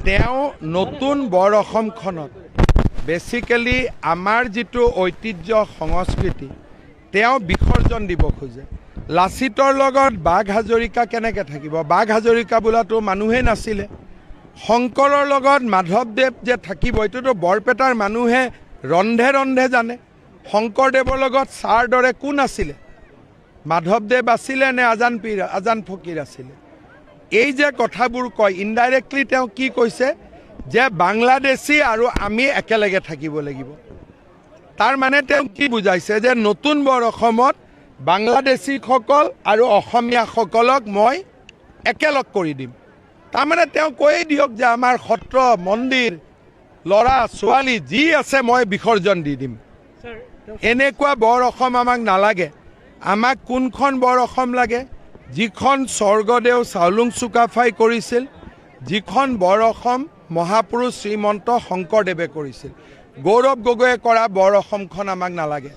তেওঁ নতুন বৰ অসমখনত বেসিক্যালি আমাৰ যিটো ঐতিহ্য সংস্কৃতি তেওঁ বিসৰ্জন দিব খোজে। লাচিতৰ লগত বাঘ হাজৰিকা কেনেকৈ থাকিব? বাঘ হাজৰিকা বোলাটো মানুহেই নাছিলে। শংকৰৰ লগত মাধৱদেৱ যে থাকিব এইটোতো বৰপেটাৰ মানুহে ৰন্ধে ৰন্ধে জানে। শংকৰদেৱৰ লগত ছাৰ দৰে কোন আছিলে? মাধৱদেৱ আছিলে নে আজান ফকীৰ আছিলে? এই যে কথাবোৰ কয় ইনডাইৰেক্টলি তেওঁ কি কৈছে যে বাংলাদেশী আৰু আমি একেলগে থাকিব লাগিব। তাৰ মানে তেওঁ কি বুজাইছে যে নতুন বৰ অসমত বাংলাদেশীসকল আৰু অসমীয়াসকলক মই একেলগ কৰি দিম। তাৰমানে তেওঁ কৈয়ে দিয়ক যে আমাৰ সত্ৰ মন্দিৰ ল'ৰা ছোৱালী যি আছে মই বিসৰ্জন দি দিম। এনেকুৱা বৰ অসম আমাক নালাগে। আমাক কোনখন বৰ অসম লাগে? যিখন স্বৰ্গদেউ চাওলুং চুকাফাই কৰিছিল, যিখন বৰ অসম মহাপুৰুষ শ্ৰীমন্ত শংকৰদেৱে কৰিছিল। গৌৰৱ গগৈয়ে কৰা বৰ অসমখন আমাক নালাগে।